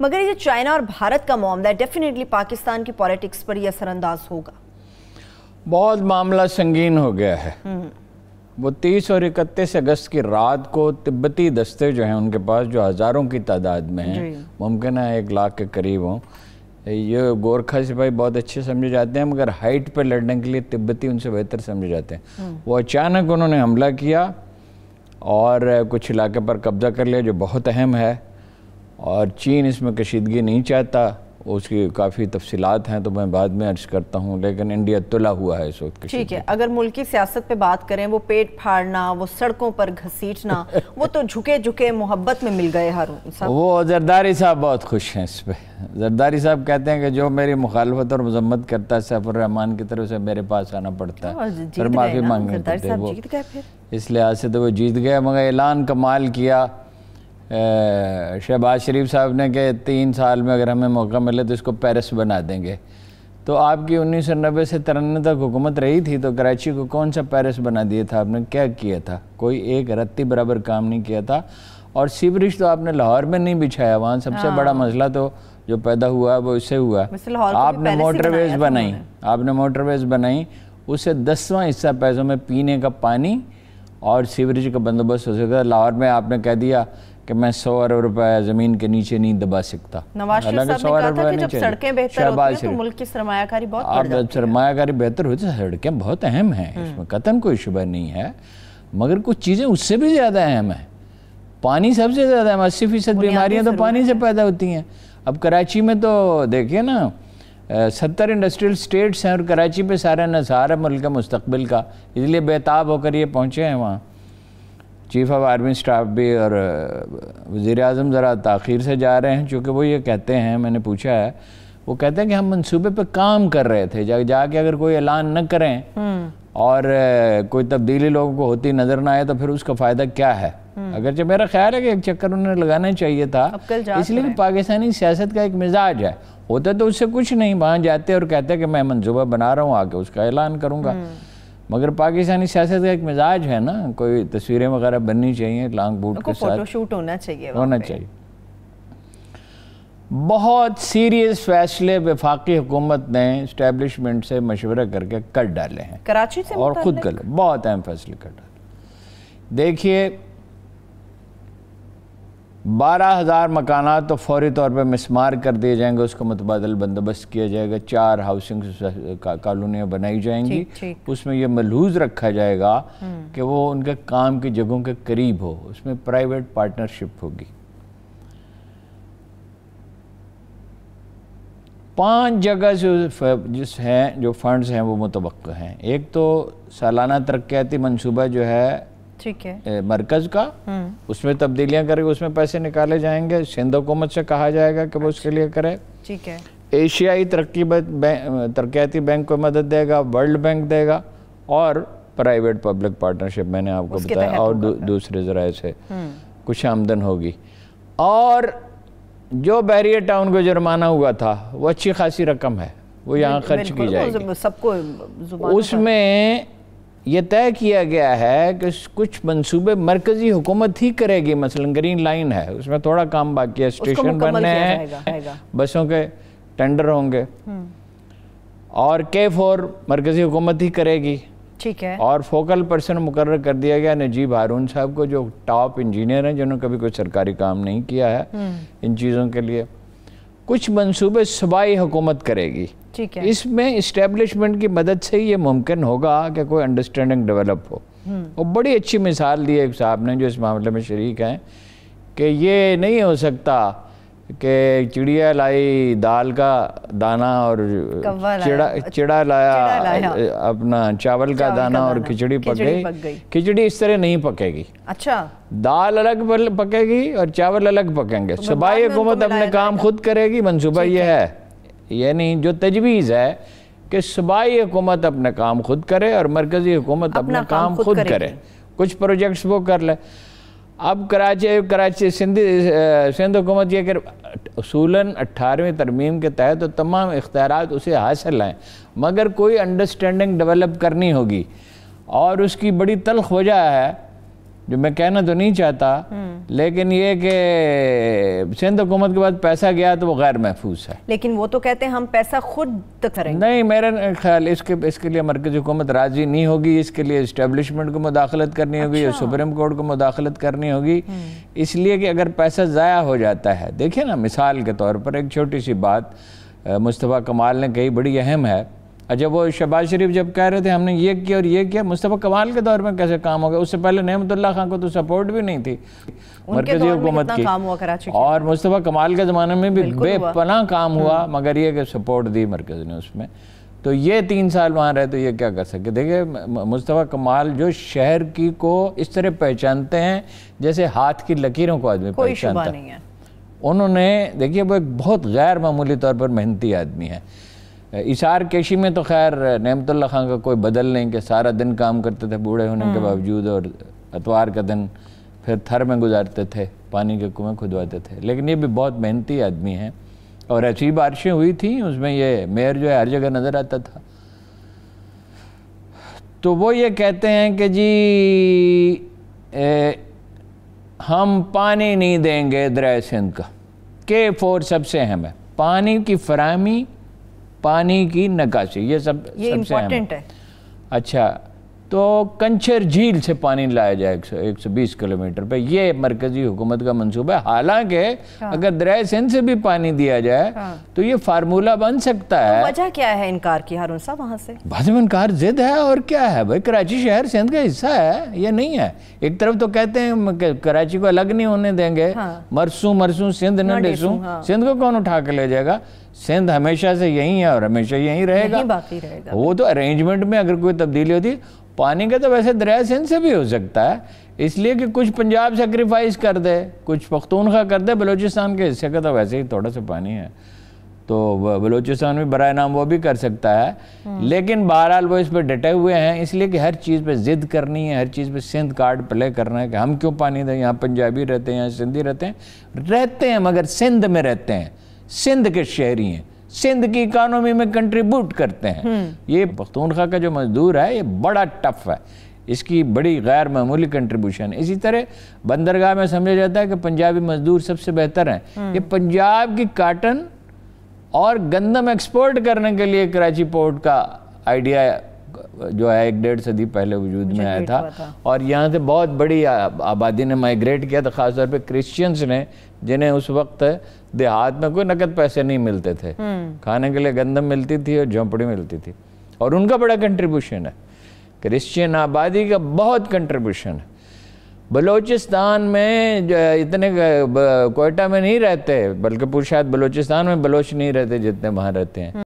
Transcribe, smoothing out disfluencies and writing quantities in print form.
مگر یہ چائنا اور بھارت کا معاملہ ہے ڈیفینیٹلی پاکستان کی پولیٹکس پر یہ اثر انداز ہوگا. بہت معاملہ سنگین ہو گیا ہے. وہ 30 اور 31 اگست کی رات کو تبتی دستے جو ہیں ان کے پاس جو ہزاروں کی تعداد میں ہیں, ممکن ہے 1 لاکھ کے قریب ہوں, یہ گورکھا سپاہی بہت اچھے سمجھے جاتے ہیں مگر ہائٹ پہ لڑنے کے لیے تبتی ان سے بہتر سمجھے جاتے ہیں. وہ اچانک انہوں نے حملہ کیا اور کچھ علاقے پر قبضہ کر لیا جو بہت اہم ہے, اور چین اس میں کشیدگی نہیں چاہتا. اس کی کافی تفصیلات ہیں تو میں بعد میں عرض کرتا ہوں, لیکن انڈیا تلا ہوا ہے اس وقت کشیدگی. ٹھیک ہے, اگر ملکی سیاست پہ بات کریں, وہ پیٹ پھاڑنا, وہ سڑکوں پر گھسیٹنا, وہ تو جھکے جھکے محبت میں مل گئے ہارون صاحب. وہ زرداری صاحب بہت خوش ہیں اس پہ. زرداری صاحب کہتے ہیں کہ جو میری مخالفت اور مذمت کرتا ہے سیف الرحمان کی طرف سے میرے پاس آنا پڑتا ہے, پھر معافی مانگنی پڑتی ہے. وہ اس لحاظ سے تو وہ جیت گئے, مگر اعلان کمال کیا شہباز شریف صاحب نے کہ 3 سال میں اگر ہمیں موقع ملے تو اس کو پیرس بنا دیں گے. تو آپ کی 1990 سے 93 تک حکومت رہی تھی, تو کراچی کو کون سا پیرس بنا دیا تھا آپ نے؟ کیا کیا تھا؟ کوئی ایک رتی برابر کام نہیں کیا تھا. اور سیوریج تو آپ نے لاہور میں نہیں بچھایا, وہاں سب سے بڑا مسئلہ تو جو پیدا ہوا وہ اس سے ہوا. آپ نے موٹر ویز بنائی, اس سے 10واں حصہ پیسوں میں پینے کا پانی اور سیوریج کا بندوبست ہو سکتا. لاہور میں آپ نے کہہ دیا کہ میں 100 ارب روپے زمین کے نیچے نہیں دبا سکتا. نواز شریف صاحب نے کہا تھا کہ جب سڑکیں بہتر ہوتی ہیں تو ملک کی سرمایہ کاری بہت بڑھ جاتی ہے. سرمایہ کاری بہتر ہوتی ہے, سڑکیں بہت اہم ہیں, اس میں قطعاً کوئی شبہ نہیں ہے, مگر کچھ چیزیں اس سے بھی زیادہ اہم ہیں. پانی سب سے زیادہ اہم, 80% بیماریاں تو پانی سے پیدا ہوتی ہیں. اب کراچی میں تو دیکھیے نا, 70 انڈسٹریل سٹیٹس ہیں اور کراچی پہ سارا نثار ہے ملک مستقبل کا, اس لیے بےتاب ہو کر یہ پہنچے ہیں وہاں. چیف آف آرمی سٹاف بھی اور وزیر اعظم ذرا تاخیر سے جا رہے ہیں, چونکہ وہ یہ کہتے ہیں, میں نے پوچھا ہے, وہ کہتے ہیں کہ ہم منصوبے پہ کام کر رہے تھے. جا کے اگر کوئی اعلان نہ کریں اور کوئی تبدیلی لوگوں کو ہوتی نظر نہ آئے تو پھر اس کا فائدہ کیا ہے؟ اگرچہ میرا خیال ہے کہ ایک چکر انہیں لگانا چاہیے تھا, اس لیے کہ پاکستانی سیاست کا ایک مزاج ہے, ہوتا تو اس سے کچھ نہیں, وہاں جاتے اور کہتے کہ میں منصوبہ بنا رہا ہوں, آ کے اس کا اعلان کروں گا. مگر پاکستانی سیاست کا ایک مزاج ہے نا, کوئی تصویریں وغیرہ بننی چاہیے لانگ بوٹ کے ساتھ, فوٹو شوٹ ہونا چاہیے. بہت سیریس فیصلے وفاقی حکومت نے اسٹیبلشمنٹ سے مشورہ کر کے کر ڈالے ہیں کراچی سے, اور خود کر بہت اہم فیصلے کر ڈالے. دیکھیے 12,000 مکانات تو فوری طور پہ مسمار کر دیے جائیں گے, اس کا متبادل بندوبست کیا جائے گا. 4 ہاؤسنگ کالونیاں بنائی جائیں گی. اس میں یہ ملحوظ رکھا جائے گا کہ وہ ان کے کام کی جگہوں کے قریب ہو, اس میں پرائیویٹ پارٹنرشپ ہوگی. 5 جگہ جو فنڈز ہیں وہ متوقع ہیں. ایک تو سالانہ ترقیاتی منصوبہ جو ہے مرکز کا, اس میں تبدیلیاں کرے گا, اس میں پیسے نکالے جائیں گے. سندھ حکومت سے کہا جائے گا کہ وہ اس کے لیے کرے. ایشیائی ترقیاتی بینک کو مدد دے گا, ورلڈ بینک دے گا, اور پرائیویٹ پبلک پارٹنرشپ میں نے آپ کو بتایا, اور دوسرے ذرائع سے کچھ آمدن ہوگی. اور جو بحریہ ٹاؤن کو جرمانہ ہوا تھا وہ اچھی خاصی رقم ہے, وہ یہاں خرچ کی جائے گی. اس میں یہ طے کیا گیا ہے کہ کچھ منصوبے مرکزی حکومت ہی کرے گی. مثلا گرین لائن ہے, اس میں تھوڑا کام باقی ہے, اسٹیشن بننے ہیں, بسوں کے ٹینڈر ہوں گے, اور K4 مرکزی حکومت ہی کرے گی. اور فوکل پرسن مقرر کر دیا گیا نجیب ہارون صاحب کو, جو ٹاپ انجینئر ہیں, جنہوں نے کبھی کوئی سرکاری کام نہیں کیا ہے ان چیزوں کے لیے. کچھ منصوبے صوبائی حکومت کرے گی. اس میں اسٹیبلشمنٹ کی مدد سے یہ ممکن ہوگا کہ کوئی انڈرسٹینڈنگ ڈیولپ ہو. اور بڑی اچھی مثال دی ایک صاحب نے جو اس معاملے میں شریک ہیں, کہ یہ نہیں ہو سکتا کہ چڑیا لائی دال کا دانہ اور چڑا لایا اپنا چاول کا دانہ اور کھچڑی پک گئی. کھچڑی اس طرح نہیں پکے گی. اچھا, دال الگ پکے گی اور چاول الگ پکیں گے. صوبائی حکومت اپنے کام خود کرے گی. منصوبہ یہ ہے, یعنی جو تجویز ہے کہ صوبائی حکومت اپنے کام خود کرے اور مرکزی حکومت اپنا کام خود کرے. کچھ پروجیکٹس وہ کر لے. اب کراچی سندھ حکومت یہ کہ اصولاً 18ویں ترمیم کے تحت تو تمام اختیارات اسے حاصل ہیں, مگر کوئی انڈرسٹینڈنگ ڈیولپ کرنی ہوگی. اور اس کی بڑی تلخ وجہ ہے جو میں کہنا تو نہیں چاہتا، لیکن یہ کہ سندھ حکومت کے بعد پیسہ گیا تو وہ غیر محفوظ ہے. لیکن وہ تو کہتے ہیں ہم پیسہ خود کریں گے. نہیں، میرا خیال اس کے لیے مرکزی حکومت راضی نہیں ہوگی. اس کے لیے اسٹیبلشمنٹ کو مداخلت کرنی ہوگی یا سپریم کورٹ کو مداخلت کرنی ہوگی. اس لیے کہ اگر پیسہ ضائع ہو جاتا ہے، دیکھیں نا مثال کے طور پر ایک چھوٹی سی بات مصطفیٰ کمال نے کہی، بڑی اہم ہے. جب وہ شہباز شریف جب کہہ رہے تھے ہم نے یہ کیا اور یہ کیا، مصطفیٰ کمال کے دور میں کیسے کام ہو گیا؟ اس سے پہلے نعمت اللہ خان کو تو سپورٹ بھی نہیں تھی مرکزی حکومت کی، اور مصطفیٰ کمال کے زمانے میں بھی بے پناہ کام ہوا، مگر یہ کہ سپورٹ دی مرکز نے اس میں. تو یہ 3 سال وہاں رہے تو یہ کیا کر سکے؟ دیکھیں مصطفیٰ کمال جو شہر کی کو اس طرح پہچانتے ہیں جیسے ہاتھ کی لکیروں کو آدمی پہچانتا ہے. انہوں نے دیکھیے وہ ایک بہت غیر معمولی طور پر محنتی آدمی ہے. اشار کیشی میں تو خیر نعمت اللہ خان کا کوئی بدل نہیں کہ سارا دن کام کرتے تھے بوڑھے ہونے کے باوجود، اور اتوار کا دن پھر تھر میں گزارتے تھے، پانی کے کنویں کھدواتے تھے. لیکن یہ بھی بہت محنتی آدمی ہیں، اور ایسی بارشیں ہوئی تھیں اس میں یہ میئر جو ہے ہر جگہ نظر آتا تھا. تو وہ یہ کہتے ہیں کہ جی ہم پانی نہیں دیں گے دریائے سندھ کا. K4 سب سے اہم ہے، پانی کی فراہمی، پانی کی نکاسی، یہ سب سے امپورٹنٹ ہے. اچھا، تو کنچر جھیل سے پانی لایا جائے 120 کلومیٹر پہ، یہ مرکزی حکومت کا منصوبہ ہے. حالانکہ اگر دریائے سندھ سے بھی پانی دیا جائے تو یہ فارمولہ بن سکتا ہے. وجہ کیا ہے انکار کی ہارون صاحب وہاں سے؟ بعض میں انکار ضد ہے، اور کیا ہے بھائی، کراچی شہر سندھ کا حصہ ہے، یہ نہیں ہے. ایک طرف تو کہتے ہیں کہ کراچی کو الگ نہیں ہونے دیں گے، مرسوں سندھ نہ ڈسوں. سندھ کو کون اٹھا کے لے جائے گا؟ سندھ ہمیشہ سے یہی ہے اور ہمیشہ یہی رہے گا. وہ تو ارینجمنٹ میں اگر کوئی تبدیلی ہوتی، پانی کا تو ویسے دریائے سندھ سے بھی ہو سکتا ہے، اس لیے کہ کچھ پنجاب سیکریفائز کر دے، کچھ پختونخوا کر دے، بلوچستان کے حصے کا تو ویسے ہی تھوڑا سا پانی ہے، تو بلوچستان بھی برائے نام وہ بھی کر سکتا ہے. لیکن بہرحال وہ اس پہ ڈٹے ہوئے ہیں، اس لیے کہ ہر چیز پہ ضد کرنی ہے، ہر چیز پہ سندھ کارڈ پلے کرنا ہے کہ ہم کیوں پانی دیں. یہاں پنجابی رہتے ہیں، یہاں سندھی رہتے ہیں مگر سندھ میں رہتے ہیں، سندھ کے شہری ہیں، سندھ کی اکانومی میں کنٹریبیوٹ کرتے ہیں. یہ پختونخوا کا جو مزدور ہے یہ بڑا ٹف ہے، اس کی بڑی غیر معمولی کنٹریبیوشن ہے. اسی طرح بندرگاہ میں سمجھا جاتا ہے کہ پنجابی مزدور سب سے بہتر ہیں. یہ پنجاب کی کاٹن اور گندم ایکسپورٹ کرنے کے لیے کراچی پورٹ کا آئیڈیا جو ہے 1.5 صدی پہلے وجود میں آیا تھا، اور یہاں سے بہت بڑی آبادی نے مائیگریٹ کیا تھا، خاص طور پہ کرسچنز نے، جنہیں اس وقت دیہات میں کوئی نقد پیسے نہیں ملتے تھے، کھانے کے لیے گندم ملتی تھی اور جھونپڑی ملتی تھی، اور ان کا بڑا کنٹریبیوشن ہے. کرسچین آبادی کا بہت کنٹریبیوشن ہے. بلوچستان میں اتنے کوئٹہ میں نہیں رہتے، بلکہ پور شاید بلوچستان میں بلوچ نہیں رہتے جتنے وہاں رہتے ہیں.